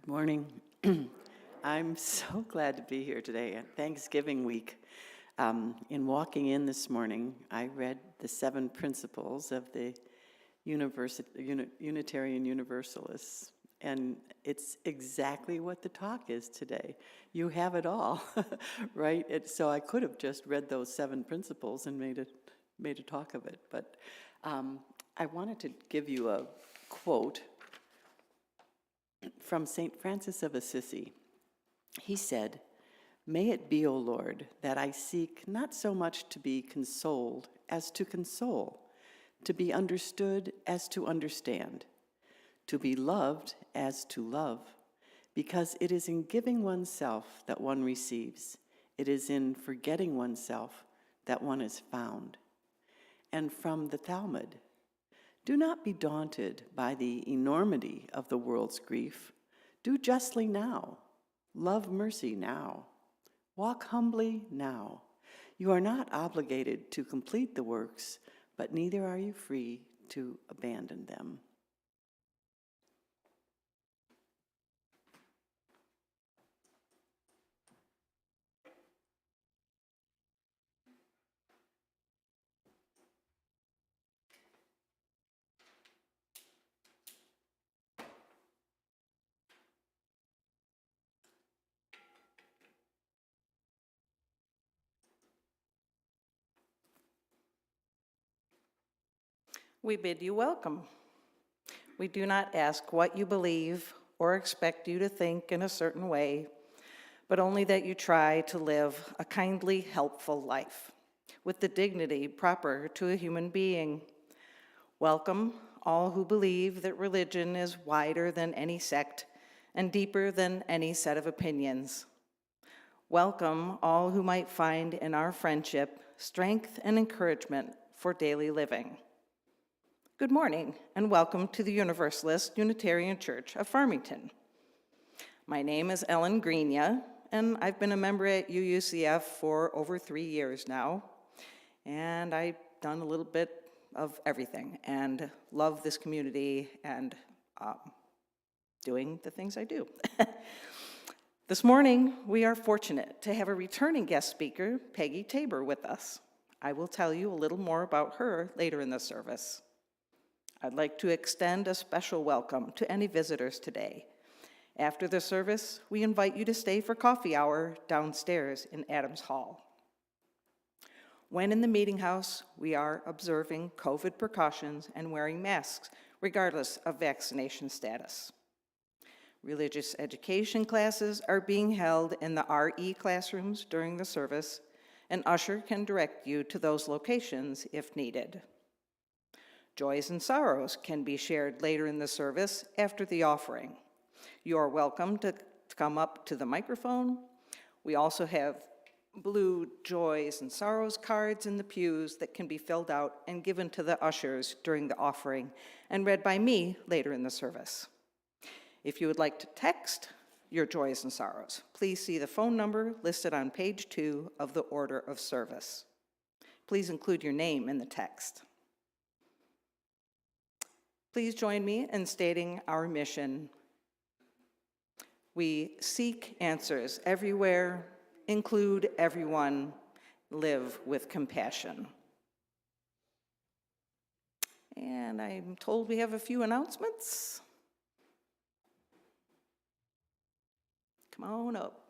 Good morning. I'm so glad to be here today at Thanksgiving week. In walking in this morning, I read the 7 principles of the Unitarian Universalists, and it's exactly what the talk is today. You have it all, right? So I could have just read those 7 principles and made a talk of it, but I wanted to give you a quote from St. Francis of Assisi. He said, "May it be, O Lord, that I seek not so much to be consoled as to console, to be understood as to understand, to be loved as to love, because it is in giving oneself that one receives. It is in forgetting oneself that one is found." And from the Talmud, "Do not be daunted by the enormity of the world's grief. Do justly now. Love mercy now. Walk humbly now. You are not obligated to complete the works, but neither are you free to abandon them." We bid you welcome. We do not ask what you believe or expect you to think in a certain way, but only that you try to live a kindly, helpful life with the dignity proper to a human being. Welcome all who believe that religion is wider than any sect and deeper than any set of opinions. Welcome all who might find in our friendship strength and encouragement for daily living. Good morning, and welcome to the Universalist Unitarian Church of Farmington. My name is Ellen Greenia, and I've been a member at UUCF for over 3 years now, and I've done a little bit of everything, and love this community and doing the things I do. This morning, we are fortunate to have a returning guest speaker, Peggi Tabor, with us. I will tell you a little more about her later in the service. I'd like to extend a special welcome to any visitors today. After the service, we invite you to stay for coffee hour downstairs in Adams Hall. When in the meeting house, we are observing COVID precautions and wearing masks, regardless of vaccination status. Religious education classes are being held in the RE classrooms during the service, and usher can direct you to those locations if needed. Joys and sorrows can be shared later in the service after the offering. You are welcome to come up to the microphone. We also have blue joys and sorrows cards in the pews that can be filled out and given to the ushers during the offering and read by me later in the service. If you would like to text your joys and sorrows, please see the phone number listed on page 2 of the order of service. Please include your name in the text. Please join me in stating our mission. We seek answers everywhere, include everyone, live with compassion. And I'm told we have a few announcements. Come on up.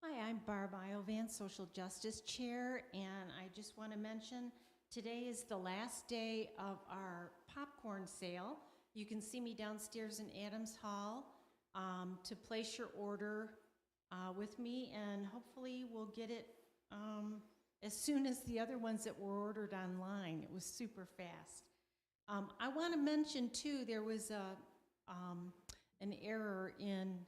Hi, I'm Barb Iovance, Social Justice Chair, and I just want to mention today is the last day of our popcorn sale. You can see me downstairs in Adams Hall to place your order with me, and hopefully we'll get it as soon as the other ones that were ordered online. It was super fast. I want to mention, too, there was an error in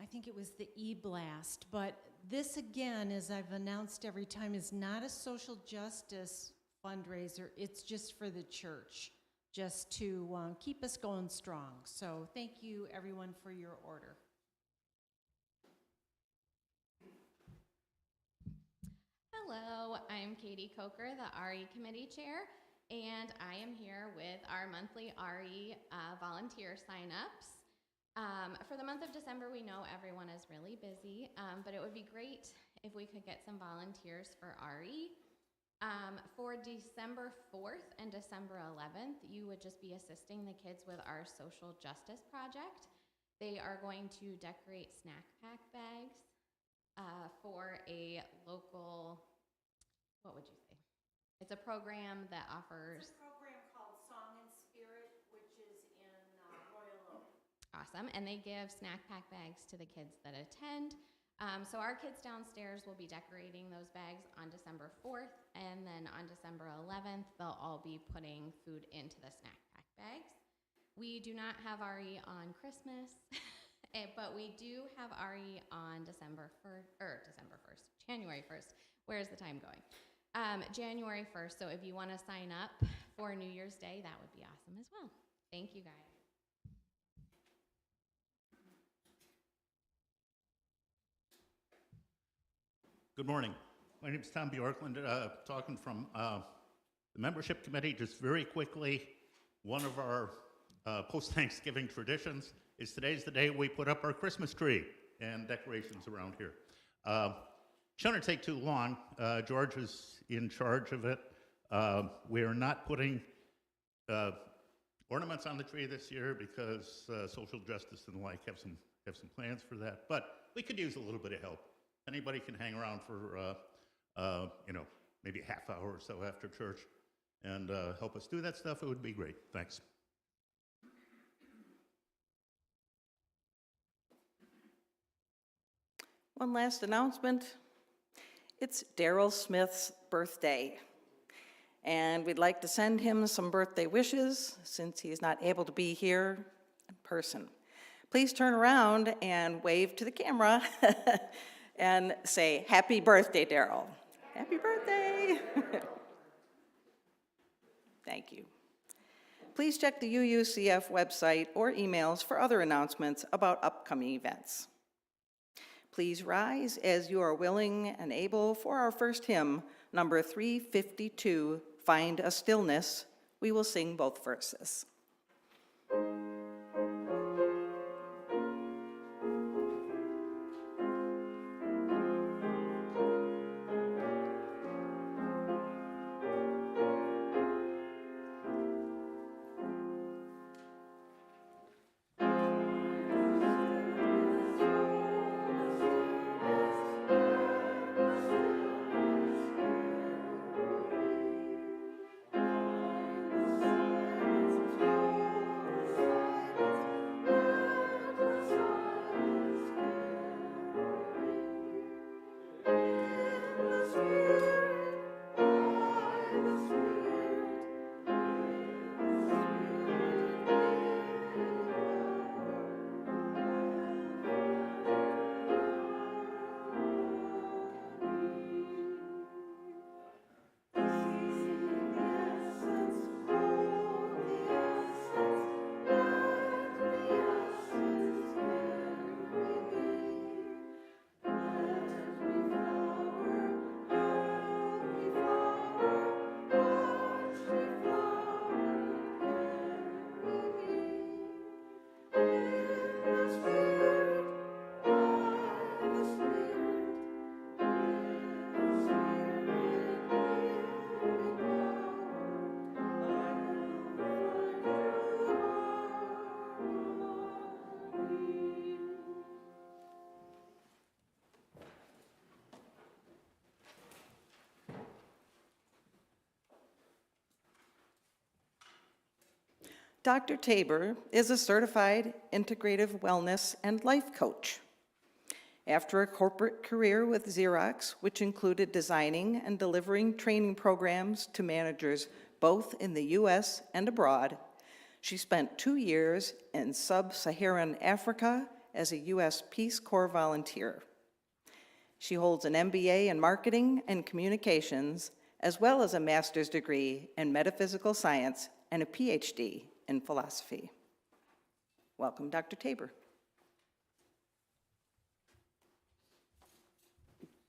I think it was the e-blast, but this again, as I've announced every time, is not a social justice fundraiser. It's just for the church, just to keep us going strong. So thank you everyone for your order. Hello, I'm Katie Coker, the RE Committee Chair, and I am here with our monthly RE volunteer signups. For the month of December, we know everyone is really busy, but it would be great if we could get some volunteers for RE. For December 4th and December 11th, you would just be assisting the kids with our social justice project. They are going to decorate snack pack bags for a local, what would you say? It's a program that offers... It's a program called Song and Spirit, which is in Royal Oak. Awesome, and they give snack pack bags to the kids that attend. So our kids downstairs will be decorating those bags on December 4th, and then on December 11th, they'll all be putting food into the snack pack bags. We do not have RE on Christmas, but we do have RE on January 1st. Where's the time going? January 1st, so if you want to sign up for New Year's Day, that would be awesome as well. Thank you, guys. Good morning. My name is Tom Bjorkland, talking from the membership committee. Just very quickly, one of our post-Thanksgiving traditions is today's the day we put up our Christmas tree and decorations around here. Shouldn't take too long. George is in charge of it. We are not putting ornaments on the tree this year because social justice and the like have some plans for that. But we could use a little bit of help. Anybody can hang around for maybe a half hour or so after church and help us do that stuff. It would be great. Thanks. One last announcement. It's Daryl Smith's birthday, and we'd like to send him some birthday wishes since he's not able to be here in person. Please turn around and wave to the camera and say, "Happy birthday, Daryl." Happy birthday. Thank you. Please check the UUCF website or emails for other announcements about upcoming events. Please rise as you are willing and able for our first hymn, number 352, Find a Stillness. We will sing both verses. Dr. Tabor is a certified integrative wellness and life coach. After a corporate career with Xerox, which included designing and delivering training programs to managers both in the US and abroad, she spent 2 years in sub-Saharan Africa as a US Peace Corps volunteer. She holds an MBA in marketing and communications, as well as a master's degree in metaphysical science and a PhD in philosophy. Welcome, Dr. Tabor.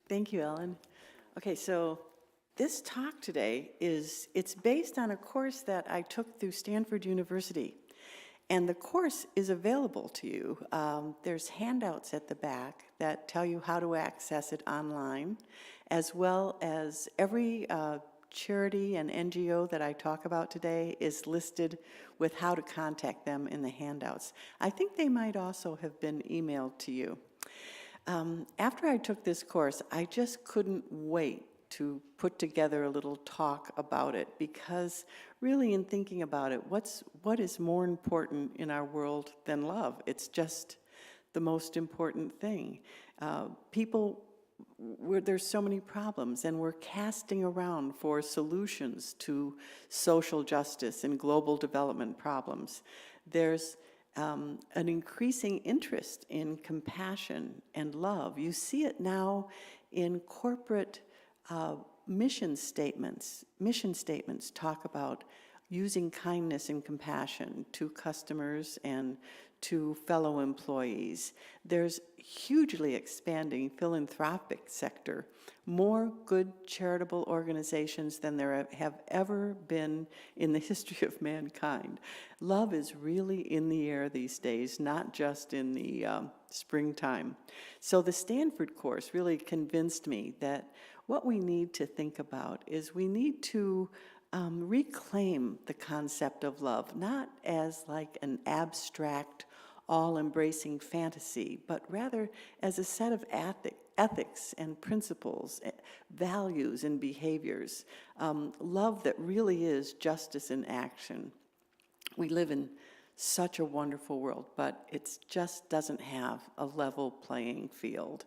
Thank you, Ellen. Okay, so this talk today it's based on a course that I took through Stanford University. And the course is available to you. There's handouts at the back that tell you how to access it online, as well as every charity and NGO that I talk about today is listed with how to contact them in the handouts. I think they might also have been emailed to you. After I took this course, I just couldn't wait to put together a little talk about it, because really in thinking about it, what is more important in our world than love? It's just the most important thing. There's so many problems, and we're casting around for solutions to social justice and global development problems. There's an increasing interest in compassion and love. You see it now in corporate mission statements. Mission statements talk about using kindness and compassion to customers and to fellow employees. There's hugely expanding philanthropic sector, more good charitable organizations than there have ever been in the history of mankind. Love is really in the air these days, not just in the springtime. So the Stanford course really convinced me that what we need to think about is we need to reclaim the concept of love, not as like an abstract, all-embracing fantasy, but rather as a set of ethics and principles, values and behaviors. Love that really is justice in action. We live in such a wonderful world, but it just doesn't have a level playing field.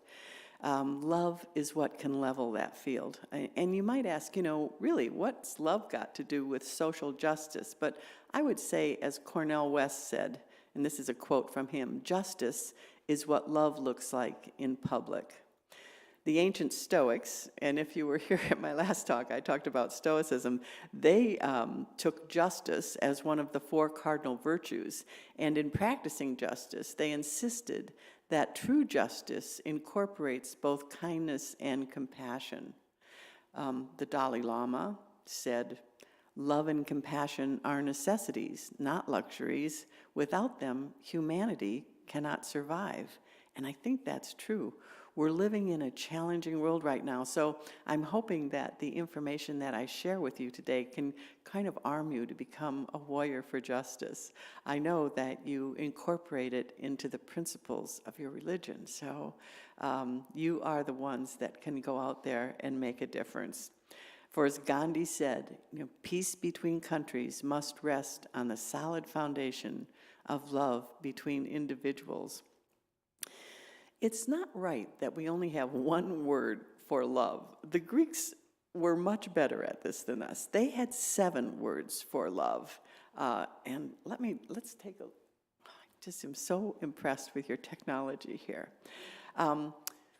Love is what can level that field. And you might ask, really, what's love got to do with social justice? But I would say, as Cornel West said, and this is a quote from him, justice is what love looks like in public. The ancient Stoics, and if you were here at my last talk, I talked about Stoicism, they took justice as one of the 4 cardinal virtues. And in practicing justice, they insisted that true justice incorporates both kindness and compassion. The Dalai Lama said, "Love and compassion are necessities, not luxuries. Without them, humanity cannot survive." And I think that's true. We're living in a challenging world right now, so I'm hoping that the information that I share with you today can kind of arm you to become a warrior for justice. I know that you incorporate it into the principles of your religion, so you are the ones that can go out there and make a difference. For as Gandhi said, peace between countries must rest on the solid foundation of love between individuals. It's not right that we only have one word for love. The Greeks were much better at this than us. They had 7 words for love. And let's take a, I just am so impressed with your technology here.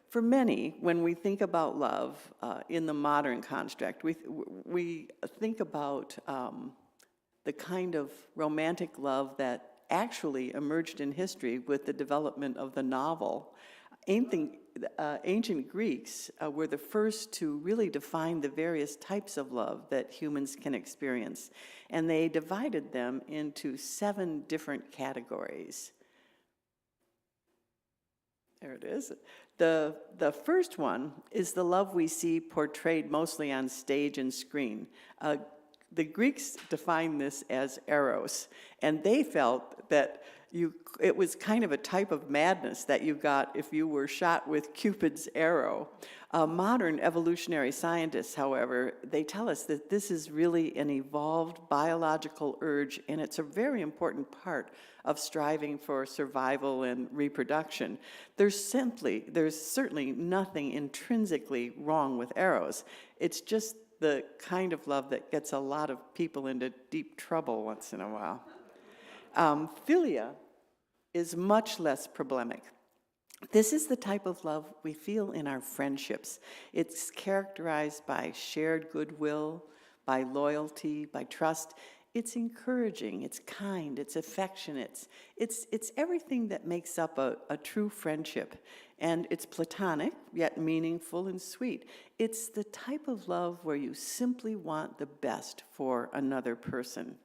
For many, when we think about love in the modern construct, we think about the kind of romantic love that actually emerged in history with the development of the novel. Ancient Greeks were the first to really define the various types of love that humans can experience, and they divided them into 7 different categories. There it is. The first one is the love we see portrayed mostly on stage and screen. The Greeks defined this as eros, and they felt that it was kind of a type of madness that you got if you were shot with Cupid's arrow. Modern evolutionary scientists, however, they tell us that this is really an evolved biological urge, and it's a very important part of striving for survival and reproduction. There's certainly nothing intrinsically wrong with eros. It's just the kind of love that gets a lot of people into deep trouble once in a while. Philia is much less problematic. This is the type of love we feel in our friendships. It's characterized by shared goodwill, by loyalty, by trust, It's encouraging, it's kind, it's affectionate, it's everything that makes up a true friendship. And it's platonic, yet meaningful and sweet. It's the type of love where you simply want the best for another person.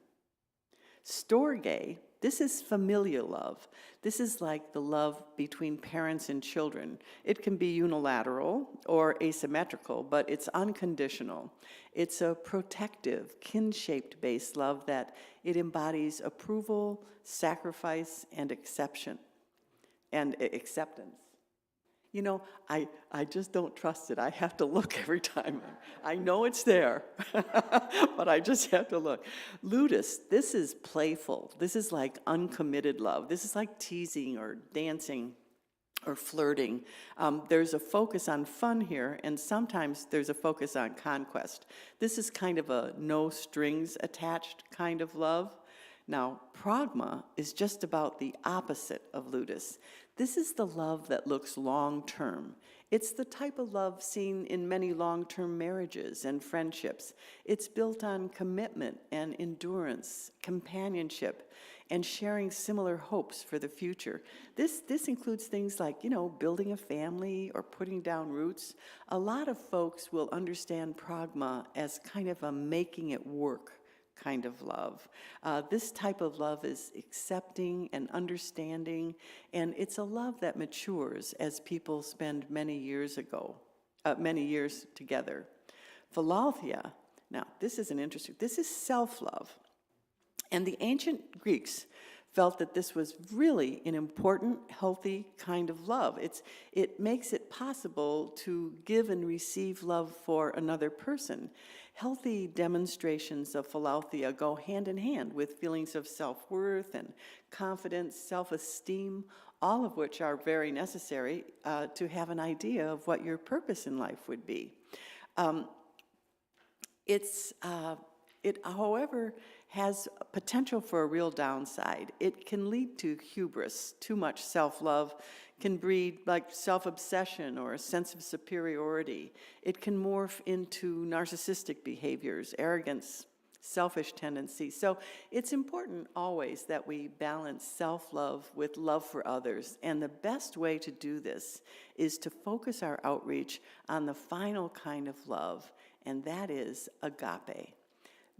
Storge, this is familial love. This is like the love between parents and children. It can be unilateral or asymmetrical, but it's unconditional. It's a protective, kin-shaped based love that it embodies approval, sacrifice, and acceptance. You know, I just don't trust it. I have to look every time. I know it's there, but I just have to look. Ludus, this is playful. This is like uncommitted love. This is like teasing or dancing or flirting. There's a focus on fun here, and sometimes there's a focus on conquest. This is kind of a no strings attached kind of love. Now, pragma is just about the opposite of ludus. This is the love that looks long-term. It's the type of love seen in many long-term marriages and friendships. It's built on commitment and endurance, companionship, and sharing similar hopes for the future. This includes things like, you know, building a family or putting down roots. A lot of folks will understand pragma as kind of a making it work kind of love. This type of love is accepting and understanding, and it's a love that matures as people spend many years together. Philauthia, now this is this is self-love. And the ancient Greeks felt that this was really an important, healthy kind of love. It makes it possible to give and receive love for another person. Healthy demonstrations of philauthia go hand in hand with feelings of self-worth and confidence, self-esteem, all of which are very necessary to have an idea of what your purpose in life would be. It, however, has potential for a real downside. It can lead to hubris. Too much self-love can breed like self-obsession or a sense of superiority. It can morph into narcissistic behaviors, arrogance, selfish tendencies. So it's important always that we balance self-love with love for others. And the best way to do this is to focus our outreach on the final kind of love, and that is agape.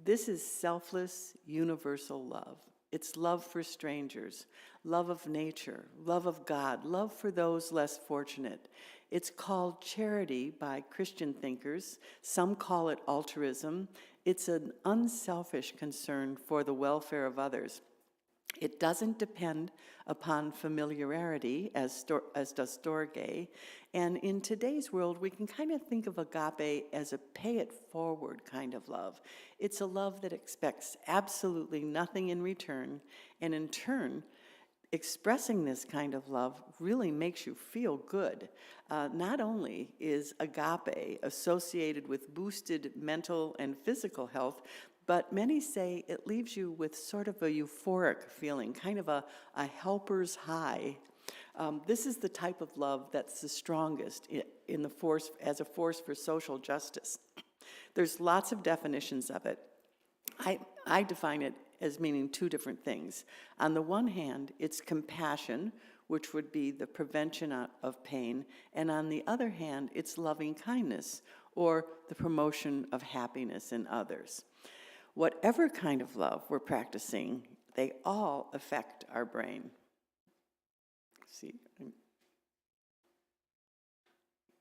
This is selfless, universal love. It's love for strangers, love of nature, love of God, love for those less fortunate. It's called charity by Christian thinkers. Some call it altruism. It's an unselfish concern for the welfare of others. It doesn't depend upon familiarity, as does storge. And in today's world, we can kind of think of agape as a pay-it-forward kind of love. It's a love that expects absolutely nothing in return, and in turn, expressing this kind of love really makes you feel good. Not only is agape associated with boosted mental and physical health, but many say it leaves you with sort of a euphoric feeling, kind of a helper's high. This is the type of love that's the strongest as a force for social justice. There's lots of definitions of it. I define it as meaning two different things. On the one hand, it's compassion, which would be the prevention of pain, and on the other hand, it's loving kindness, or the promotion of happiness in others. Whatever kind of love we're practicing, they all affect our brain. See,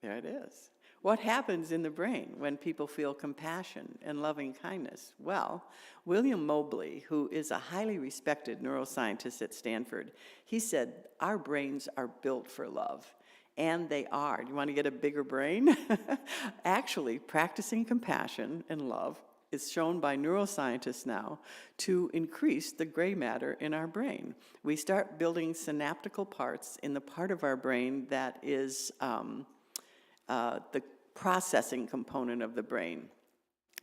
there it is. What happens in the brain when people feel compassion and loving kindness? Well, William Mobley, who is a highly respected neuroscientist at Stanford, he said, our brains are built for love. And they are. Do you want to get a bigger brain? Actually, practicing compassion and love is shown by neuroscientists now to increase the gray matter in our brain. We start building synaptical parts in the part of our brain that is the processing component of the brain.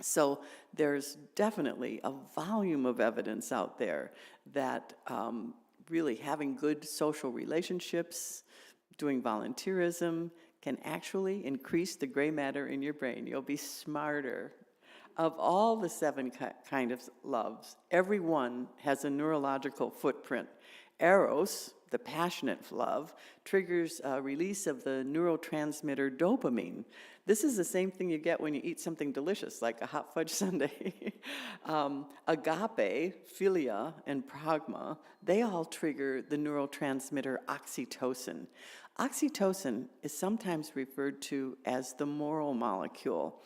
So there's definitely a volume of evidence out there that really having good social relationships, doing volunteerism, can actually increase the gray matter in your brain. You'll be smarter. Of all the seven kind of loves, every one has a neurological footprint. Eros, the passionate love, triggers a release of the neurotransmitter dopamine. This is the same thing you get when you eat something delicious, like a hot fudge sundae. Agape, philia, and pragma, they all trigger the neurotransmitter oxytocin. Oxytocin is sometimes referred to as the moral molecule.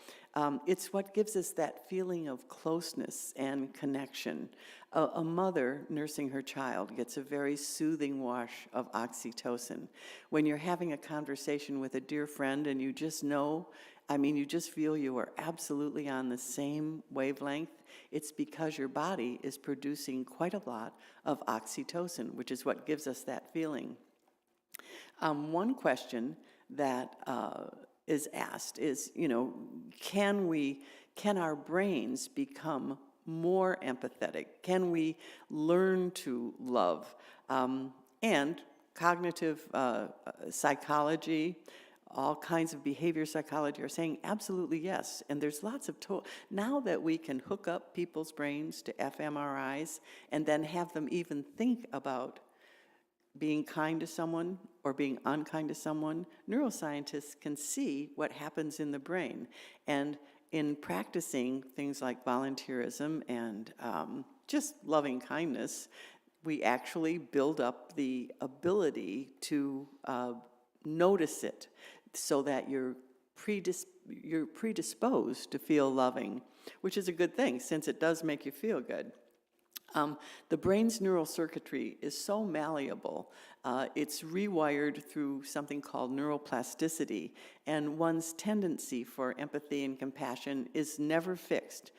It's what gives us that feeling of closeness and connection. A mother nursing her child gets a very soothing wash of oxytocin. When you're having a conversation with a dear friend and you just know, you just feel you are absolutely on the same wavelength, it's because your body is producing quite a lot of oxytocin, which is what gives us that feeling. One question that is asked is, can our brains become more empathetic? Can we learn to love? And cognitive psychology, all kinds of behavior psychology are saying absolutely yes. And there's lots of now that we can hook up people's brains to fMRIs and then have them even think about being kind to someone or being unkind to someone, neuroscientists can see what happens in the brain. And in practicing things like volunteerism and just loving kindness, we actually build up the ability to notice it so that you're predisposed to feel loving, which is a good thing since it does make you feel good. The brain's neural circuitry is so malleable. It's rewired through something called neuroplasticity, and one's tendency for empathy and compassion is never fixed.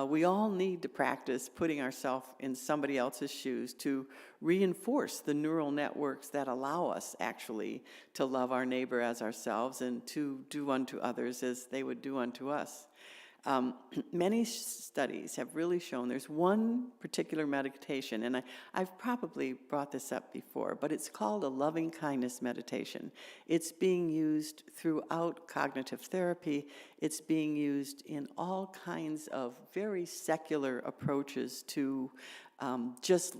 We all need to practice putting ourselves in somebody else's shoes to reinforce the neural networks that allow us actually to love our neighbor as ourselves and to do unto others as they would do unto us. Many studies have really shown there's one particular meditation, and I've probably brought this up before, but it's called a loving kindness meditation. It's being used throughout cognitive therapy. It's being used in all kinds of very secular approaches to just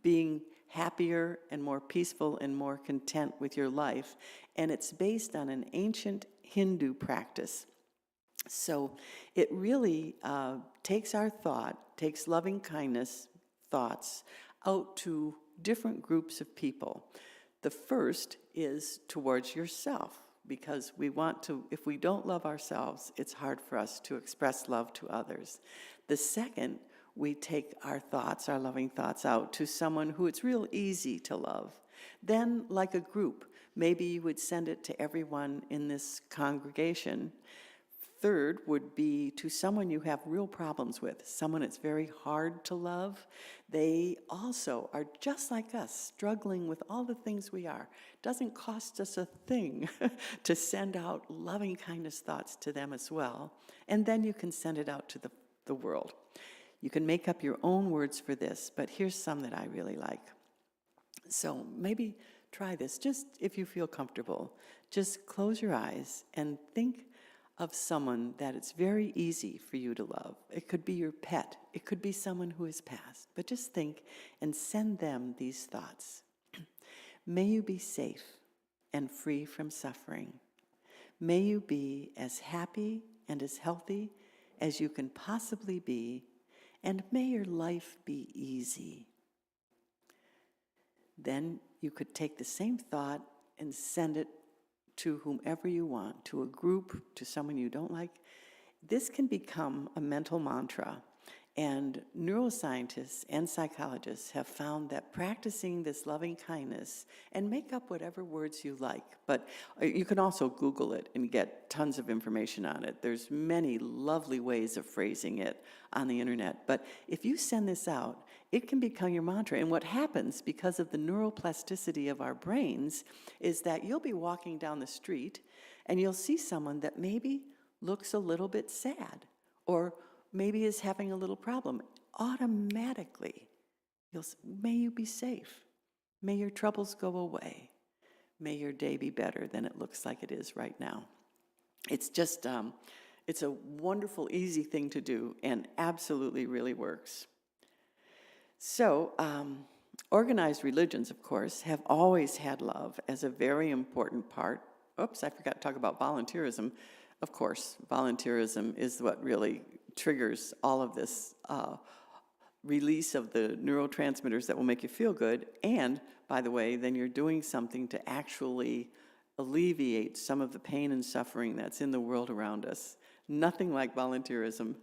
being happier and more peaceful and more content with your life. And it's based on an ancient Hindu practice. So it really takes loving kindness thoughts out to different groups of people. The first is towards yourself, because if we don't love ourselves, it's hard for us to express love to others. The second, we take our loving thoughts out to someone who it's real easy to love. Then, like a group, maybe you would send it to everyone in this congregation. Third would be to someone you have real problems with, someone it's very hard to love. They also are just like us, struggling with all the things we are. It doesn't cost us a thing to send out loving kindness thoughts to them as well. And then you can send it out to the world. You can make up your own words for this, but here's some that I really like. So maybe try this, just if you feel comfortable. Just close your eyes and think of someone that it's very easy for you to love. It could be your pet. It could be someone who has passed. But just think and send them these thoughts. May you be safe and free from suffering. May you be as happy and as healthy as you can possibly be, and may your life be easy. Then you could take the same thought and send it to whomever you want, to a group, to someone you don't like. This can become a mental mantra. And neuroscientists and psychologists have found that practicing this loving kindness, and make up whatever words you like, but you can also Google it and get tons of information on it. There's many lovely ways of phrasing it on the internet. But if you send this out, it can become your mantra. And what happens because of the neuroplasticity of our brains is that you'll be walking down the street and you'll see someone that maybe looks a little bit sad or maybe is having a little problem. Automatically, may you be safe. May your troubles go away. May your day be better than it looks like it is right now. It's just, It's a wonderful, easy thing to do and absolutely really works. So, organized religions, of course, have always had love as a very important part. Oops, I forgot to talk about volunteerism. Of course, volunteerism is what really triggers all of this release of the neurotransmitters that will make you feel good. And, by the way, then you're doing something to actually alleviate some of the pain and suffering that's in the world around us. Nothing like volunteerism.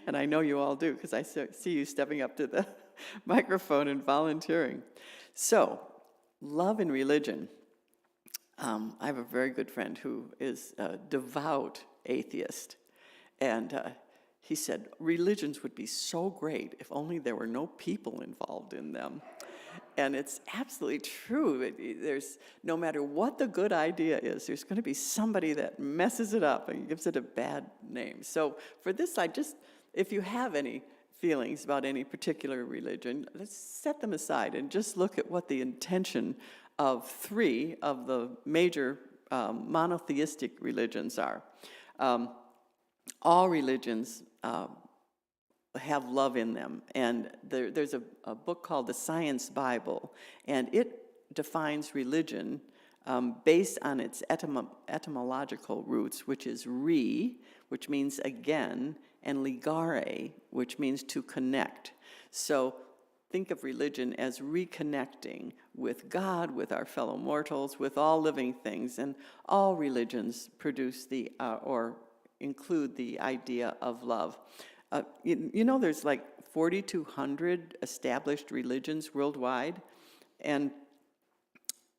And I know you all do, because I see you stepping up to the microphone and volunteering. So, love and religion. I have a very good friend who is a devout atheist, and he said, religions would be so great if only there were no people involved in them. And it's absolutely true. There's, no matter what the good idea is, there's going to be somebody that messes it up and gives it a bad name. So for this side, just if you have any feelings about any particular religion, let's set them aside and just look at what the intention of three of the major monotheistic religions are. All religions have love in them, and there's a book called the Science Bible, and it defines religion based on its etymological roots, which is re, which means again, and ligare, which means to connect. So think of religion as reconnecting with God, with our fellow mortals, with all living things, and all religions produce or include the idea of love. You know, there's like 4,200 established religions worldwide, and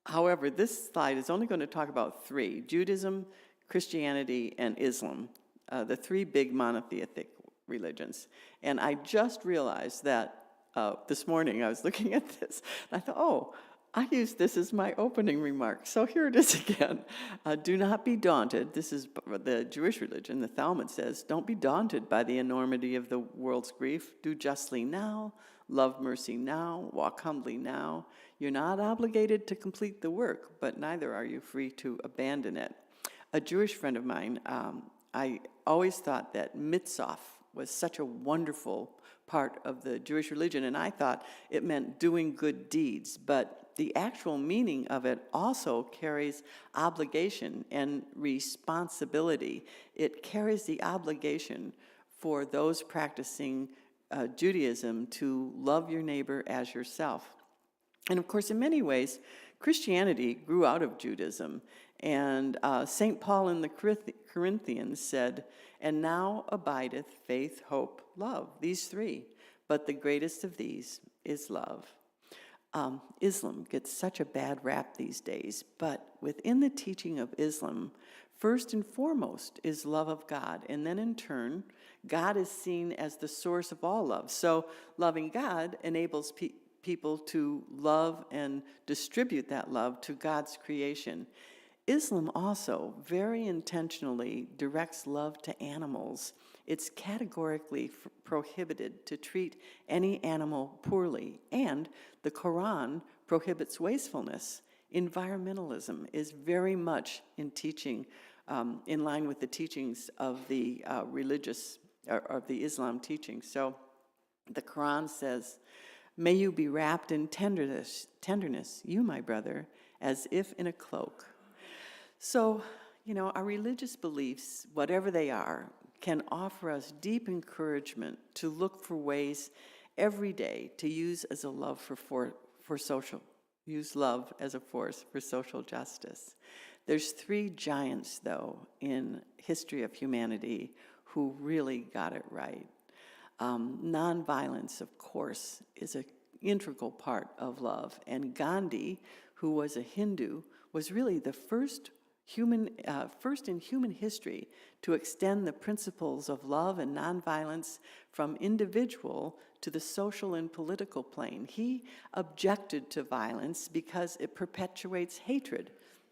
however, this slide is only going to talk about three: Judaism, Christianity, and Islam, the three big monotheistic religions. And I just realized that this morning I was looking at this, and I thought, oh, I used this as my opening remark. So here it is again. Do not be daunted. This is the Jewish religion. The Talmud says, don't be daunted by the enormity of the world's grief. Do justly now, love mercy now, walk humbly now. You're not obligated to complete the work, but neither are you free to abandon it. A Jewish friend of mine, I always thought that mitzvah was such a wonderful part of the Jewish religion, and I thought it meant doing good deeds, but the actual meaning of it also carries obligation and responsibility. It carries the obligation for those practicing Judaism to love your neighbor as yourself. And of course, in many ways, Christianity grew out of Judaism. And St. Paul in the Corinthians said, and now abideth faith, hope, love, these three. But the greatest of these is love. Islam gets such a bad rap these days, but within the teaching of Islam, first and foremost is love of God. And then in turn, God is seen as the source of all love. So loving God enables people to love and distribute that love to God's creation. Islam also very intentionally directs love to animals. It's categorically prohibited to treat any animal poorly, and the Quran prohibits wastefulness. Environmentalism is very much in line with the teachings of the religious, or of the Islam teachings. So the Quran says, may you be wrapped in tenderness, you, my brother, as if in a cloak. So, you know, our religious beliefs, whatever they are, can offer us deep encouragement to look for ways every day to use as a love use love as a force for social justice. There's three giants, though, in history of humanity who really got it right. Nonviolence, of course, is an integral part of love, and Gandhi, who was a Hindu, was really the first in human history to extend the principles of love and nonviolence from individual to the social and political plane. He objected to violence because it perpetuates hatred,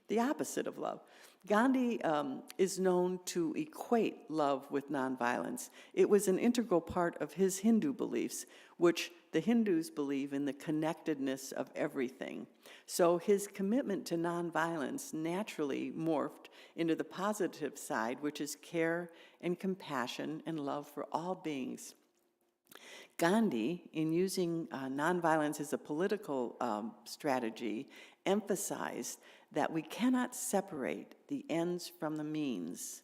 the opposite of love. Gandhi is known to equate love with nonviolence. It was an integral part of his Hindu beliefs, which the Hindus believe in the connectedness of everything. So his commitment to nonviolence naturally morphed into the positive side, which is care and compassion and love for all beings. Gandhi, in using nonviolence as a political strategy, emphasized that we cannot separate the ends from the means.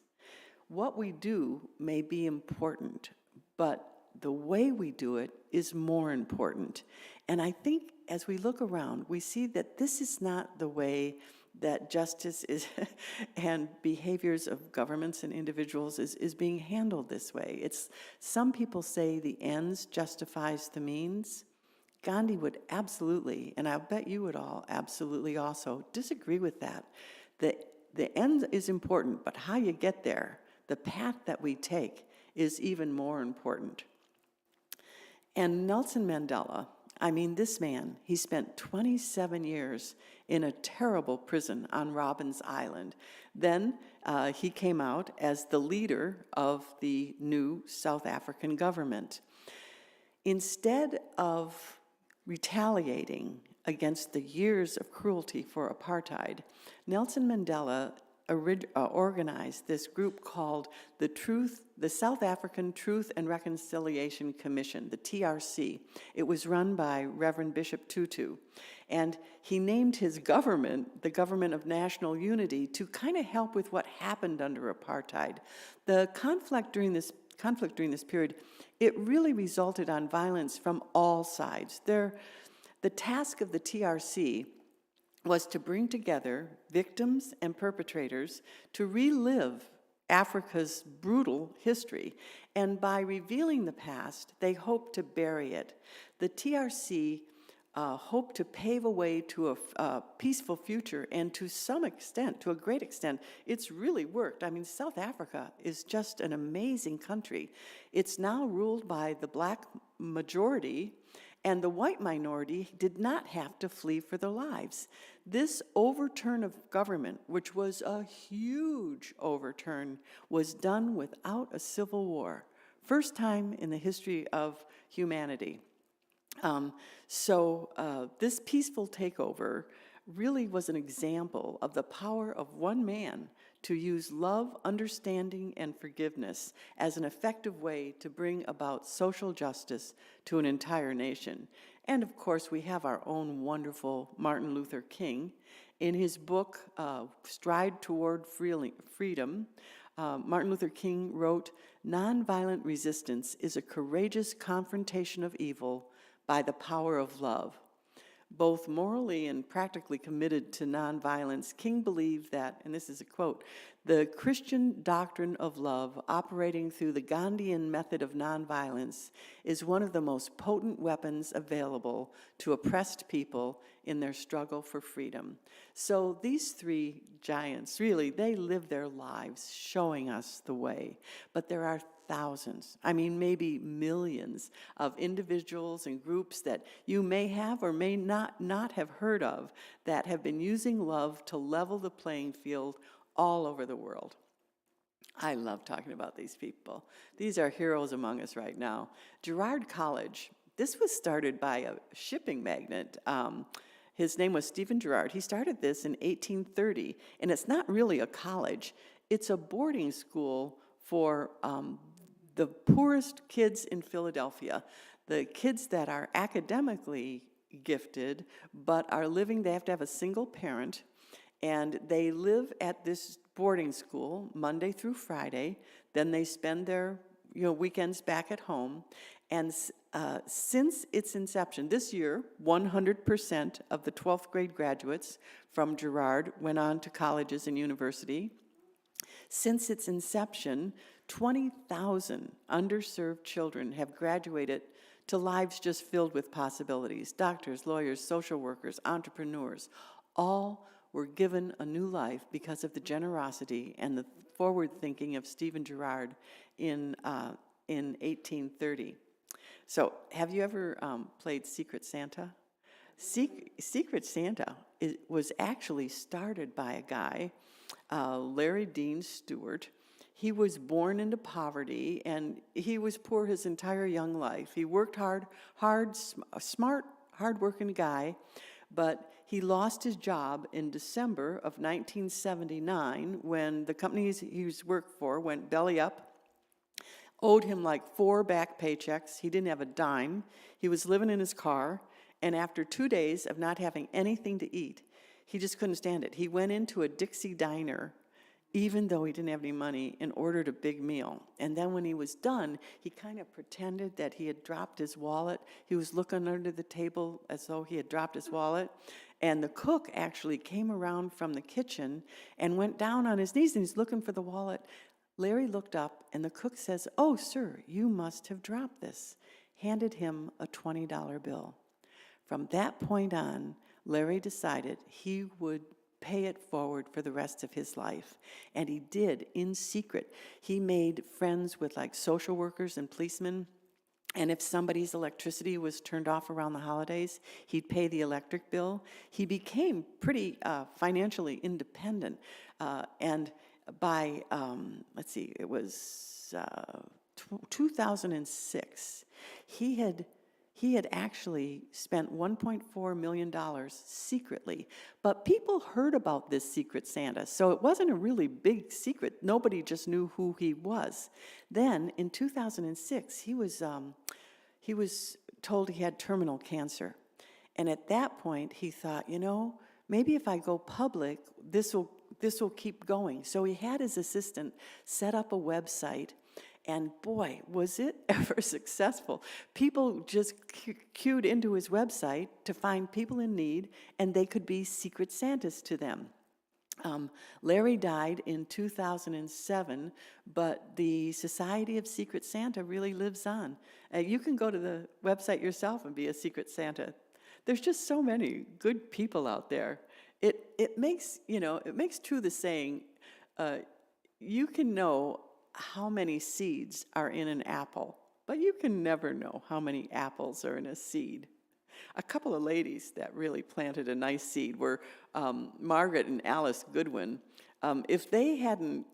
What we do may be important, but the way we do it is more important. And I think as we look around, we see that this is not the way that justice is and behaviors of governments and individuals is being handled this way. It's, some people say the ends justifies the means. Gandhi would absolutely, and I'll bet you would all absolutely also disagree with that. The end is important, but how you get there, the path that we take, is even more important. And Nelson Mandela, I mean, this man, he spent 27 years in a terrible prison on Robben Island. Then he came out as the leader of the new South African government. Instead of retaliating against the years of cruelty for apartheid, Nelson Mandela organized this group called the South African Truth and Reconciliation Commission, the TRC. It was run by Reverend Bishop Tutu, and he named his government the Government of National Unity to kind of help with what happened under apartheid. The conflict during this period, it really resulted on violence from all sides. The task of the TRC was to bring together victims and perpetrators to relive Africa's brutal history. And by revealing the past, they hoped to bury it. The TRC hoped to pave a way to a peaceful future, and to some extent, to a great extent, it's really worked. I mean, South Africa is just an amazing country. It's now ruled by the black majority, and the white minority did not have to flee for their lives. This overturn of government, which was a huge overturn, was done without a civil war. First time in the history of humanity. This peaceful takeover really was an example of the power of one man to use love, understanding, and forgiveness as an effective way to bring about social justice to an entire nation. And of course, we have our own wonderful Martin Luther King. In his book, Stride Toward Freedom, Martin Luther King wrote, "Nonviolent resistance is a courageous confrontation of evil by the power of love." Both morally and practically committed to nonviolence, King believed that, and this is a quote, "the Christian doctrine of love operating through the Gandhian method of nonviolence is one of the most potent weapons available to oppressed people in their struggle for freedom." So these three giants, really, they live their lives showing us the way. But there are thousands, I mean maybe millions of individuals and groups that you may have or may not have heard of that have been using love to level the playing field all over the world. I love talking about these people. These are heroes among us right now. Girard College, this was started by a shipping magnate. His name was Stephen Girard. He started this in 1830, and it's not really a college. It's a boarding school for the poorest kids in Philadelphia, the kids that are academically gifted but are living, they have to have a single parent, and they live at this boarding school Monday through Friday. Then they spend their weekends back at home. And since its inception, this year, 100% of the 12th grade graduates from Girard went on to colleges and university. Since its inception, 20,000 underserved children have graduated to lives just filled with possibilities. Doctors, lawyers, social workers, entrepreneurs, all were given a new life because of the generosity and the forward thinking of Stephen Girard in 1830. So have you ever played Secret Santa? Secret Santa was actually started by a guy Larry Dean Stewart. He was born into poverty, and he was poor his entire young life. He worked hard, a smart, hard-working guy, but he lost his job in December of 1979 when the companies he was worked for went belly up, owed him like 4 back paychecks. He didn't have a dime. He was living in his car, and after 2 days of not having anything to eat, he just couldn't stand it. He went into a Dixie diner, even though he didn't have any money, and ordered a big meal. And then when he was done, he kind of pretended that he had dropped his wallet. He was looking under the table as though he had dropped his wallet. And the cook actually came around from the kitchen and went down on his knees, and he's looking for the wallet. Larry looked up, and the cook says, "Oh, sir, you must have dropped this," handed him a $20 bill. From that point on, Larry decided he would pay it forward for the rest of his life. And he did, in secret. He made friends with like social workers and policemen. And if somebody's electricity was turned off around the holidays, he'd pay the electric bill. He became pretty financially independent. And by, let's see, it was 2006, he had actually spent $1.4 million secretly, but people heard about this Secret Santa, so it wasn't a really big secret. Nobody just knew who he was. Then, in 2006, he was told he had terminal cancer, and at that point, he thought, you know, maybe if I go public, this will keep going. So he had his assistant set up a website. And boy, was it ever successful. People just queued into his website to find people in need, and they could be Secret Santas to them. Larry died in 2007, but the Society of Secret Santa really lives on. You can go to the website yourself and be a Secret Santa. There's just so many good people out there. It makes true the saying, you can know how many seeds are in an apple, but you can never know how many apples are in a seed. A couple of ladies that really planted a nice seed were Margaret and Alice Goodwin. If they hadn't,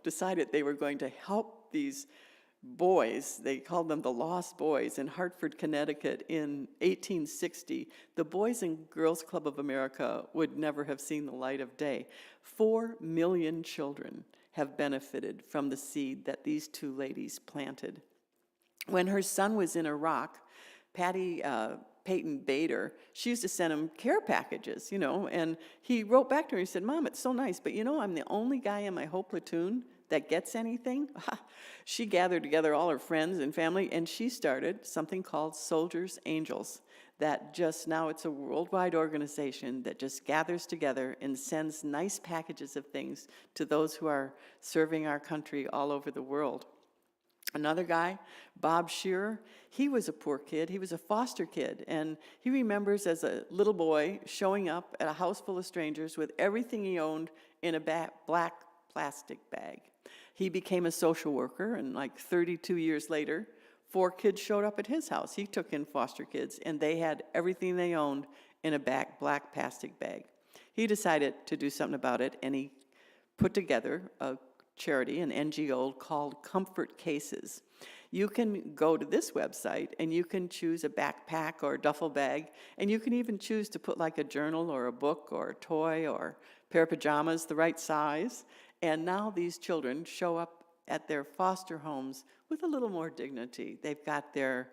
decided they were going to help these boys, they called them the Lost Boys in Hartford, Connecticut in 1860, the Boys and Girls Club of America would never have seen the light of day. 4 million children have benefited from the seed that these two ladies planted. When her son was in Iraq, Patty Peyton Bader, she used to send him care packages, and he wrote back to her, he said, "Mom, it's so nice, but I'm the only guy in my whole platoon that gets anything." She gathered together all her friends and family, and she started something called Soldiers Angels. That just now it's a worldwide organization that just gathers together and sends nice packages of things to those who are serving our country all over the world. Another guy, Bob Shearer, he was a poor kid. He was a foster kid, and he remembers as a little boy showing up at a house full of strangers with everything he owned in a black plastic bag. He became a social worker, and like 32 years later, 4 kids showed up at his house. He took in foster kids, and they had everything they owned in a black plastic bag. He decided to do something about it, and he put together a charity, an NGO called Comfort Cases. You can go to this website, and you can choose a backpack or a duffel bag, and you can even choose to put like a journal or a book or a toy or a pair of pajamas, the right size. And now these children show up at their foster homes with a little more dignity. They've got their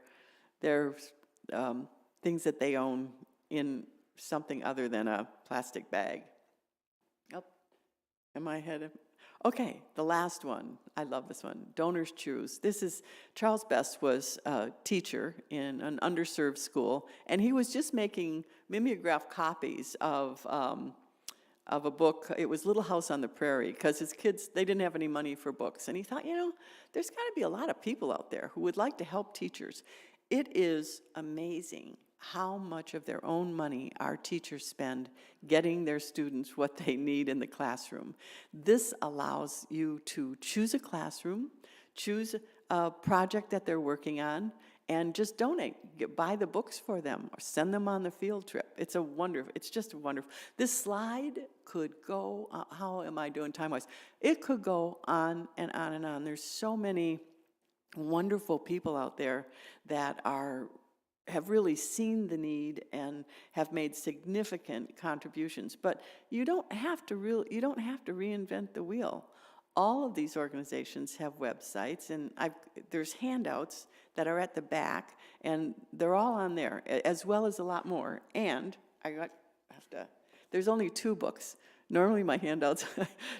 things that they own in something other than a plastic bag. Oh, am I ahead of? Okay, the last one. I love this one. Donors Choose. This is, Charles Best was a teacher in an underserved school, and he was just making mimeograph copies of a book. It was Little House on the Prairie, because his kids, they didn't have any money for books. And he thought, there's got to be a lot of people out there who would like to help teachers. It is amazing how much of their own money our teachers spend getting their students what they need in the classroom. This allows you to choose a classroom, choose a project that they're working on, and just donate. Buy the books for them or send them on the field trip. It's just wonderful. This slide could go, how am I doing time-wise? It could go on and on and on. There's so many wonderful people out there that have really seen the need and have made significant contributions. But you don't have to reinvent the wheel. All of these organizations have websites, and there's handouts that are at the back, and they're all on there, as well as a lot more. And there's only 2 books. Normally my handouts,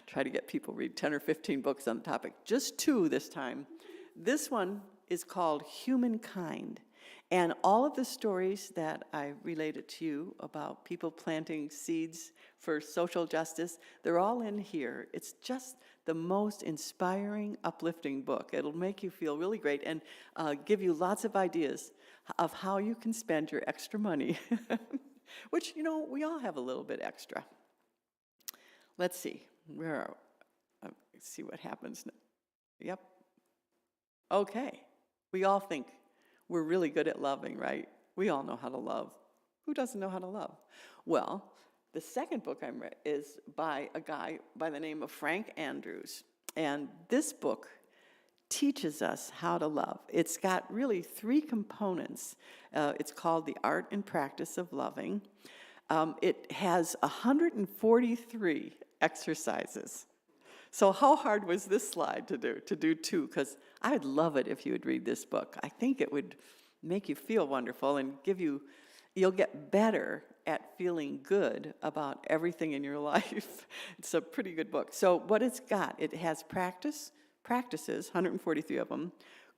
try to get people read 10 or 15 books on the topic. Just 2 this time. This one is called Humankind. And all of the stories that I related to you about people planting seeds for social justice, they're all in here. It's just the most inspiring, uplifting book. It'll make you feel really great and give you lots of ideas of how you can spend your extra money, which, we all have a little bit extra. Let's see. Let's see what happens now. Yep. Okay. We all think we're really good at loving, right? We all know how to love. Who doesn't know how to love? Well, the second book I read is by a guy by the name of Frank Andrews. And this book teaches us how to love. It's got really 3 components. It's called The Art and Practice of Loving. It has 143 exercises. So how hard was this slide to do? To do 2, because I'd love it if you would read this book. I think it would make you feel wonderful and you'll get better at feeling good about everything in your life. It's a pretty good book. So what it's got, it has practices, 143 of them,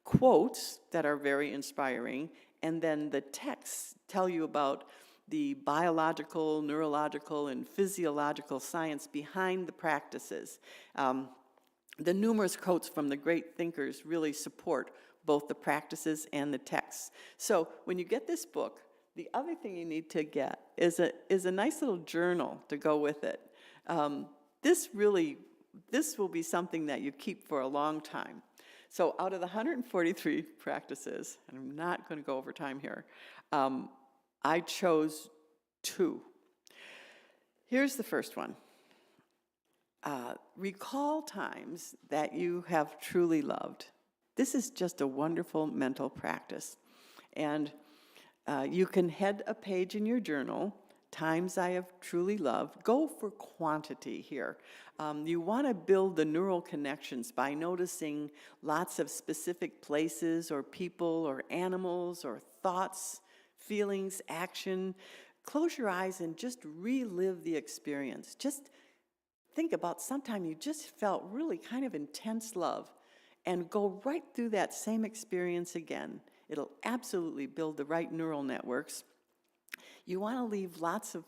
quotes that are very inspiring, and then the texts tell you about the biological, neurological, and physiological science behind the practices. The numerous quotes from the great thinkers really support both the practices and the texts. So when you get this book, the other thing you need to get is a nice little journal to go with it. This will be something that you keep for a long time. So out of the 143 practices, and I'm not going to go over time here, I chose 2. Here's the first one. Recall times that you have truly loved. This is just a wonderful mental practice. And you can head a page in your journal, times I have truly loved. Go for quantity here. You want to build the neural connections by noticing lots of specific places or people or animals or thoughts, feelings, action. Close your eyes and just relive the experience. Just think about sometime you just felt really kind of intense love and go right through that same experience again. It'll absolutely build the right neural networks. You want to leave lots of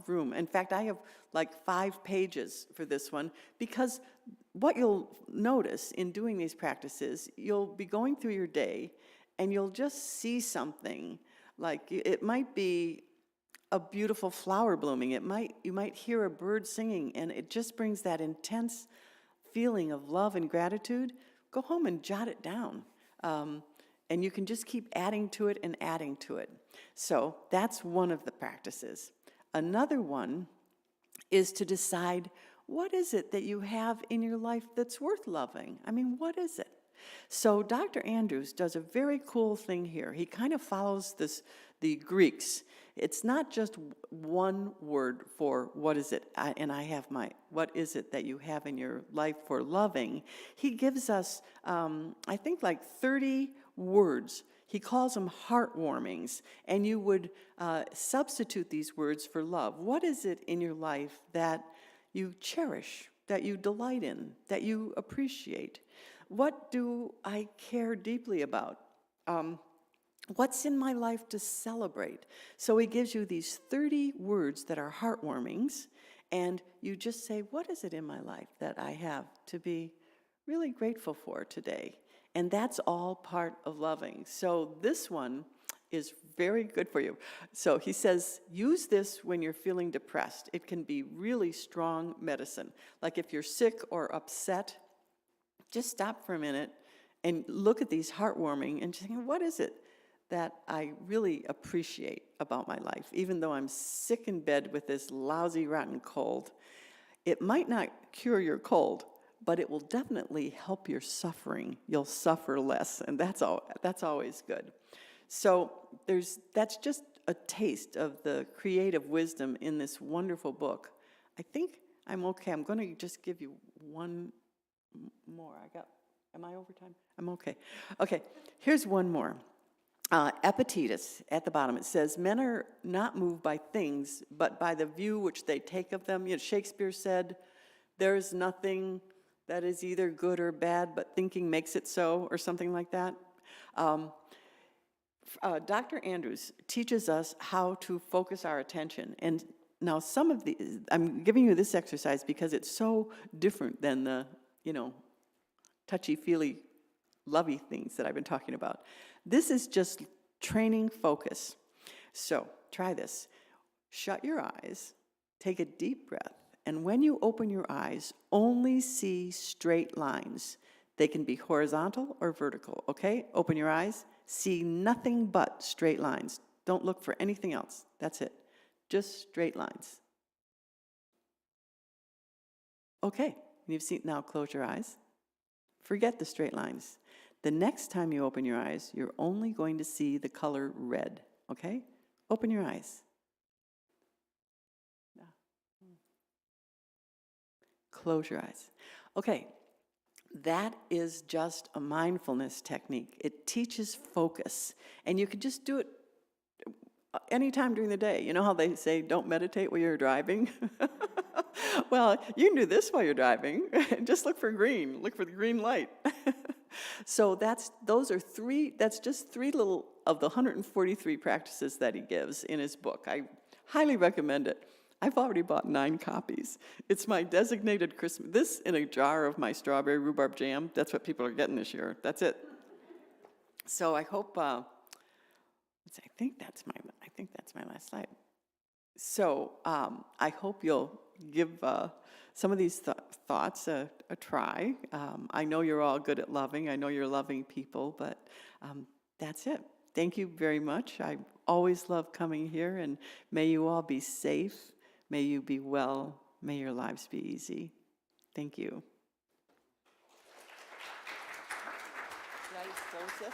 room. In fact, I have like 5 pages for this one, because what you'll notice in doing these practices, you'll be going through your day and you'll just see something. Like it might be a beautiful flower blooming. You might hear a bird singing, and it just brings that intense feeling of love and gratitude. Go home and jot it down. And you can just keep adding to it and adding to it. So that's one of the practices. Another one is to decide, what is it that you have in your life that's worth loving? I mean, what is it? So Dr. Andrews does a very cool thing here. He kind of follows the Greeks. It's not just one word for what is it, what is it that you have in your life for loving? He gives us, I think, like 30 words. He calls them heartwarmings, and you would substitute these words for love. What is it in your life that you cherish, that you delight in, that you appreciate? What do I care deeply about? What's in my life to celebrate? So he gives you these 30 words that are heartwarmings, and you just say, what is it in my life that I have to be really grateful for today? And that's all part of loving. So this one is very good for you. So he says, use this when you're feeling depressed. It can be really strong medicine. Like if you're sick or upset, just stop for a minute and look at these heartwarming and just think, what is it that I really appreciate about my life? Even though I'm sick in bed with this lousy, rotten cold, it might not cure your cold, but it will definitely help your suffering. You'll suffer less, and that's always good. So that's just a taste of the creative wisdom in this wonderful book. I think I'm okay. I'm going to just give you one more. Am I over time? I'm okay. Okay, here's one more. Epictetus, at the bottom, it says, men are not moved by things, but by the view which they take of them. You know, Shakespeare said, there is nothing that is either good or bad, but thinking makes it so, or something like that. Dr. Andrews teaches us how to focus our attention. And now some of the, I'm giving you this exercise because it's so different than the, touchy-feely, lovey things that I've been talking about. This is just training focus. So try this. Shut your eyes, take a deep breath, and when you open your eyes, only see straight lines. They can be horizontal or vertical, okay? Open your eyes, see nothing but straight lines. Don't look for anything else. That's it. Just straight lines. Okay, you've seen, now close your eyes. Forget the straight lines. The next time you open your eyes, you're only going to see the color red, okay? Open your eyes. Close your eyes. Okay, that is just a mindfulness technique. It teaches focus, and you can just do it anytime during the day. You know how they say don't meditate while you're driving? Well, you can do this while you're driving. Just look for green. Look for the green light. So that's just three little of the 143 practices that he gives in his book. I highly recommend it. I've already bought 9 copies. It's my designated Christmas. This in a jar of my strawberry rhubarb jam. That's what people are getting this year. That's it. So I hope. I think that's my last slide. So I hope you'll give some of these thoughts a try. I know you're all good at loving. I know you're loving people, but that's it. Thank you very much. I always love coming here, and may you all be safe. May you be well. May your lives be easy. Thank you. Should I just close this?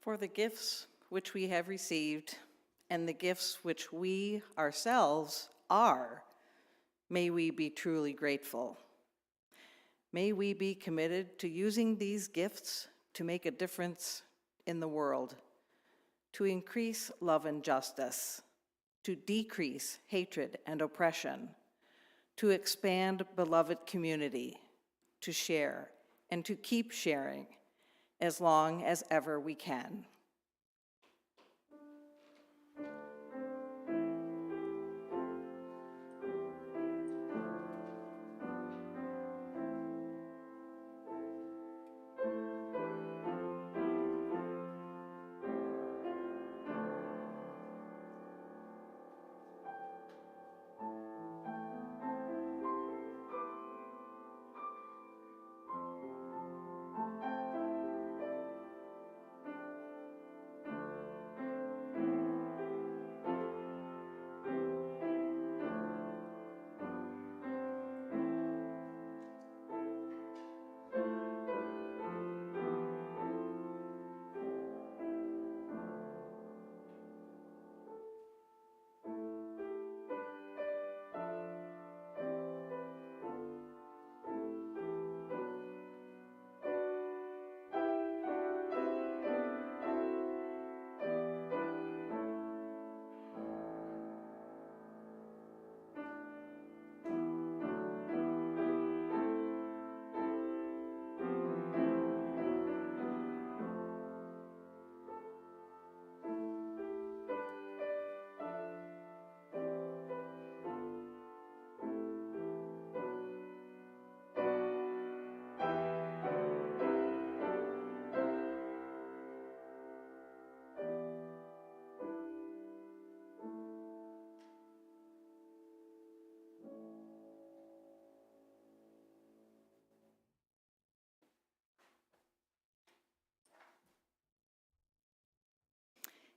For the gifts which we have received and the gifts which we ourselves are, may we be truly grateful. May we be committed to using these gifts to make a difference in the world, to increase love and justice, to decrease hatred and oppression, to expand beloved community, to share and to keep sharing as long as ever we can.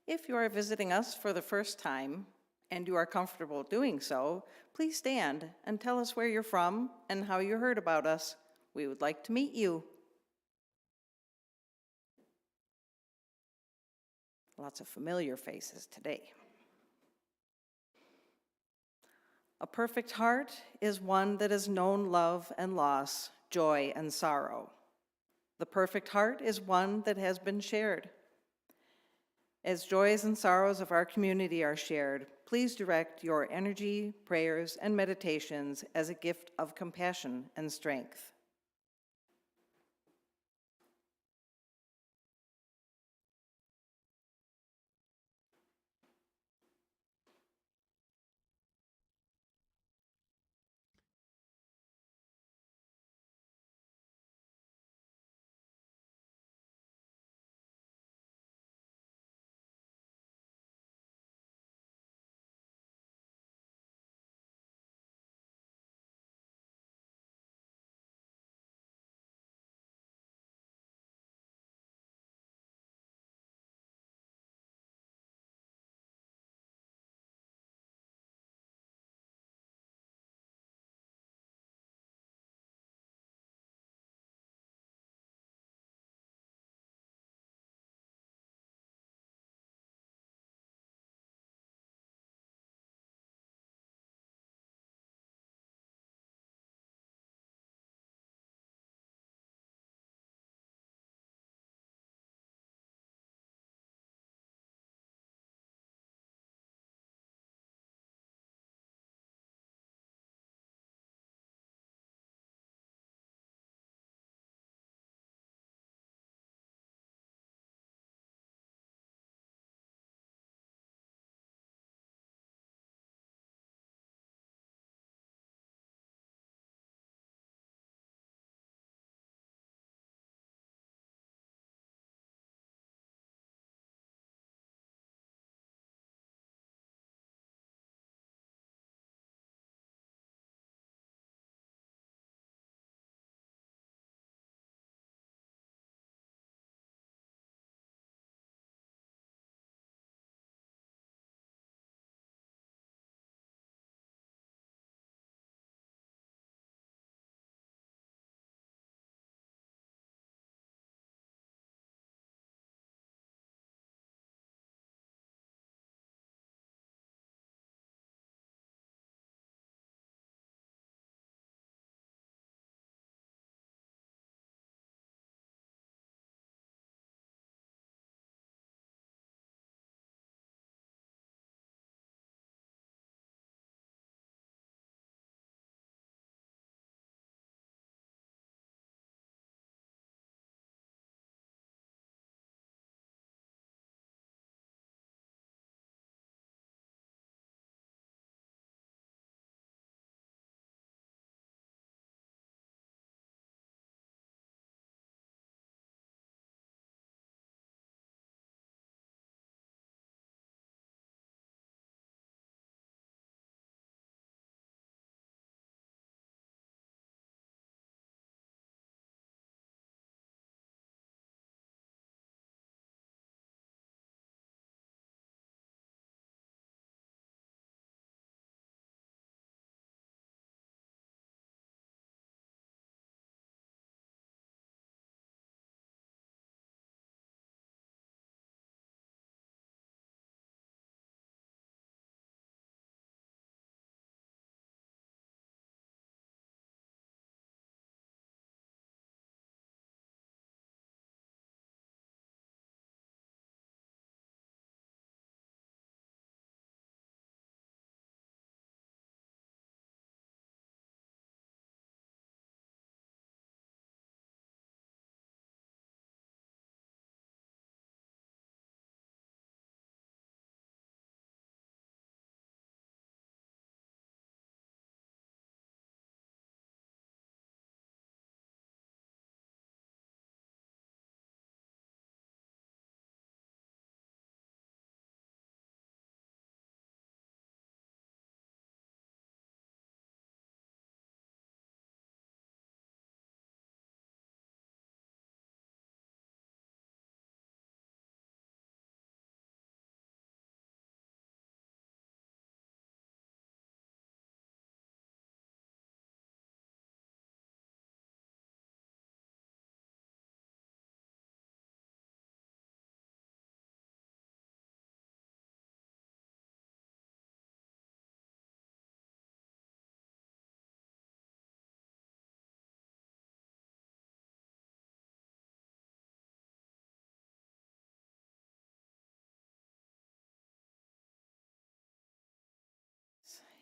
If you are visiting us for the first time and you are comfortable doing so, please stand and tell us where you're from and how you heard about us. We would like to meet you. Lots of familiar faces today. A perfect heart is one that has known love and loss, joy and sorrow. The perfect heart is one that has been shared. As joys and sorrows of our community are shared, please direct your energy, prayers, and meditations as a gift of compassion and strength.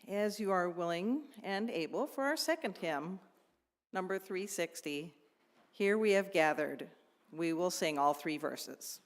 as you are willing and able, for our second hymn, number 360, Here We Have Gathered. We will sing all 3 verses.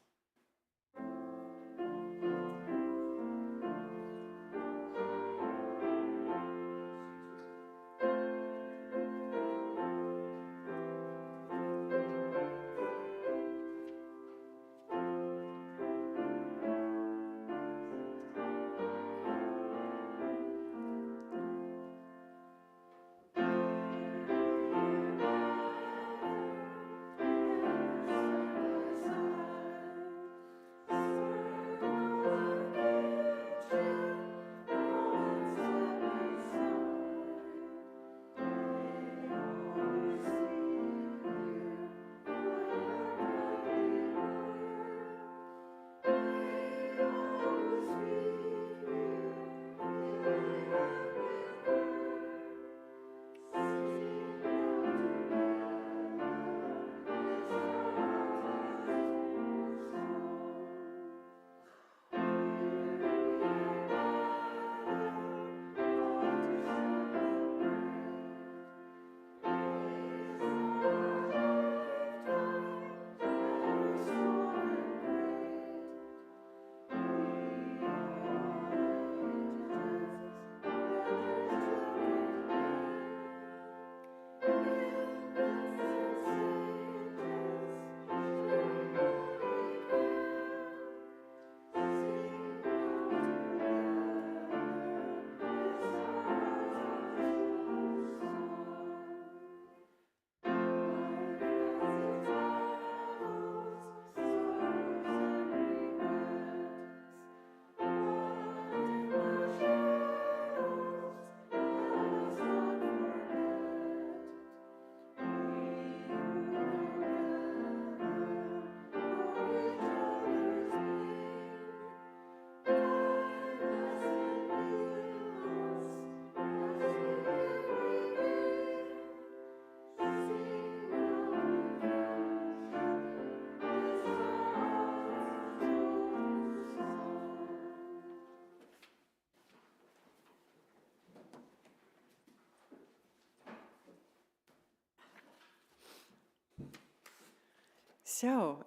So,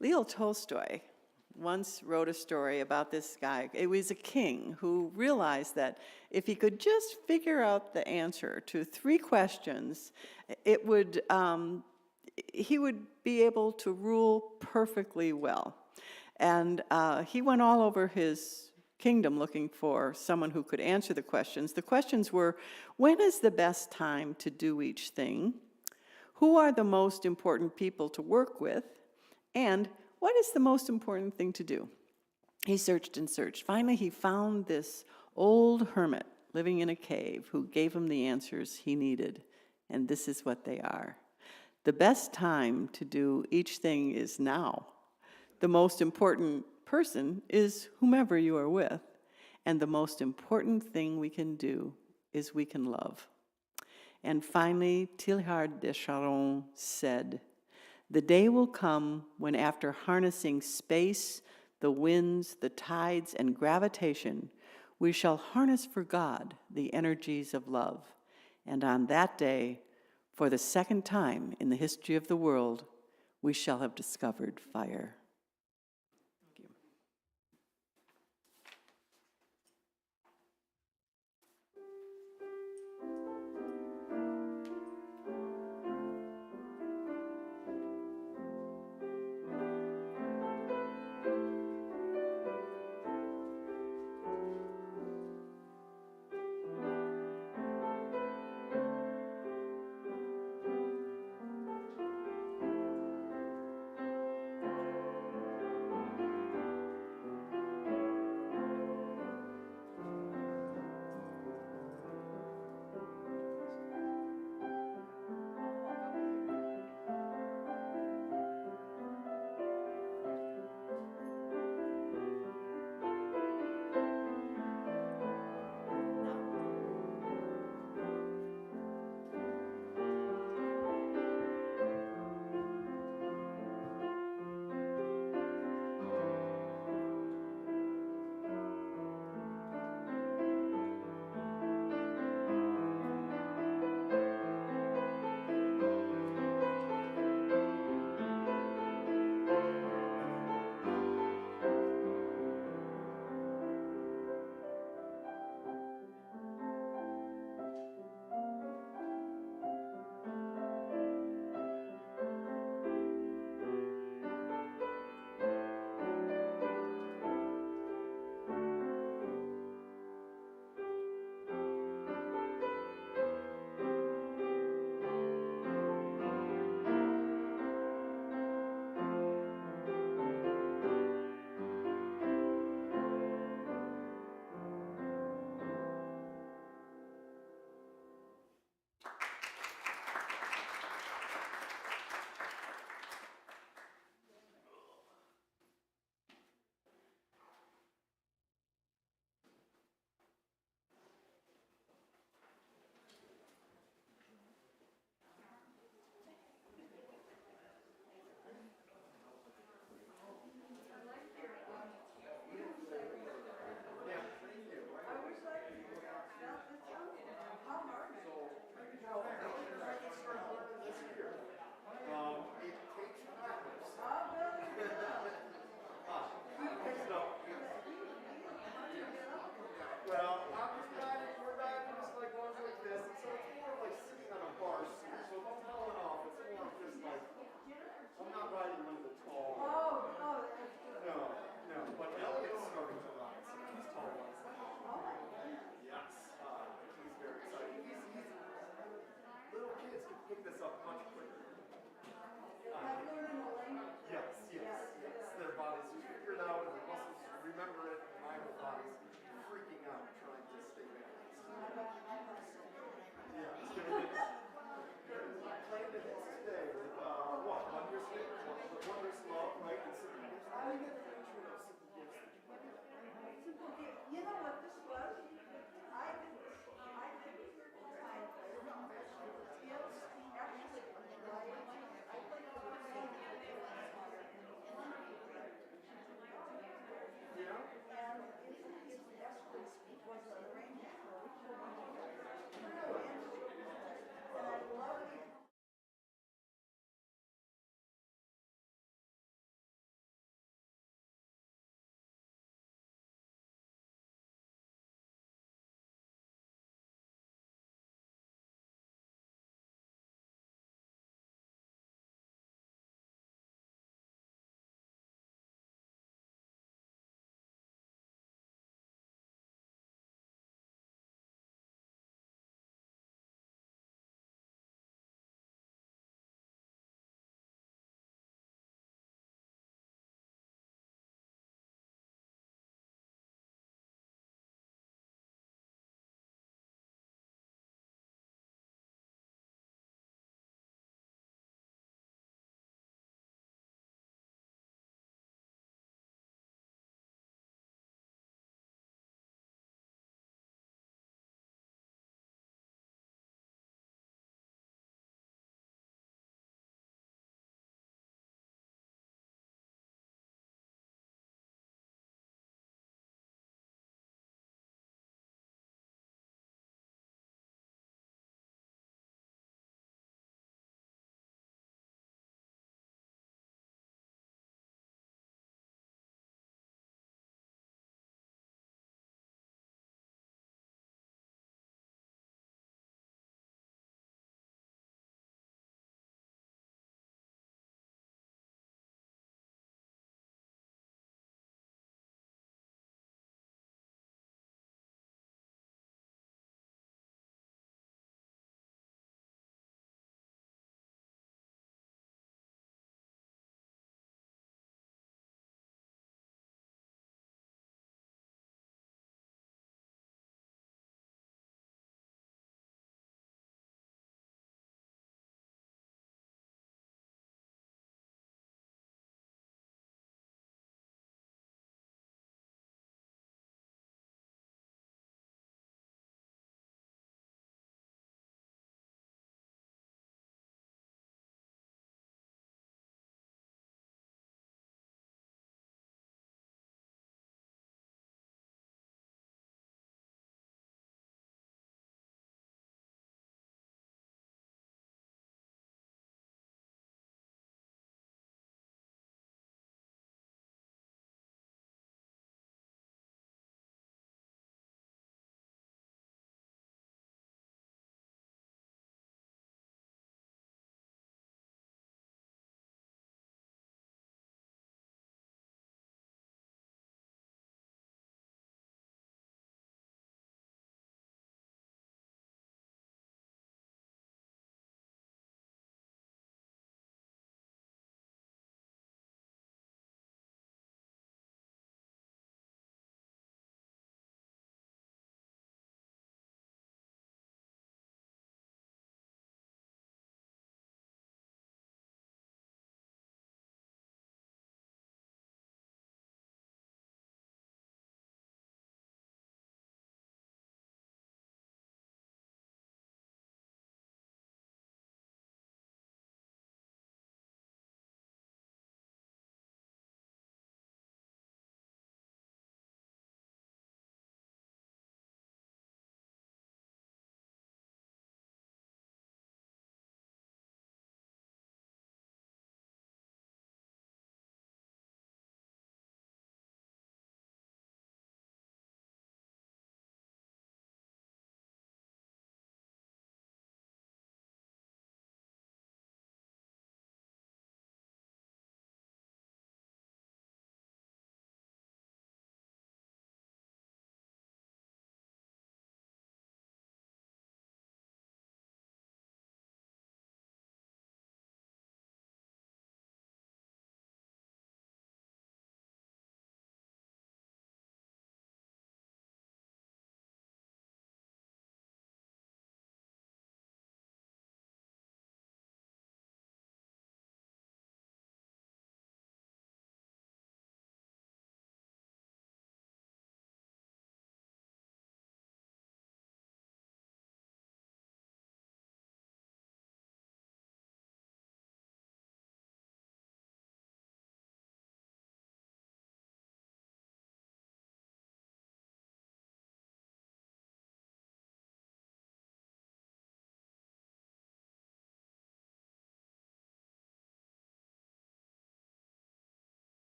Leo Tolstoy once wrote a story about this guy. It was a king who realized that if he could just figure out the answer to 3 questions, it would he would be able to rule perfectly well. And he went all over his kingdom looking for someone who could answer the questions. The questions were, when is the best time to do each thing? Who are the most important people to work with? And what is the most important thing to do? He searched and searched. Finally, he found this old hermit living in a cave who gave him the answers he needed. And this is what they are. The best time to do each thing is now. The most important person is whomever you are with. And the most important thing we can do is we can love. And finally, Teilhard de Chardin said, the day will come when, after harnessing space, the winds, the tides, and gravitation, we shall harness for God the energies of love. And on that day, for the second time in the history of the world, we shall have discovered fire.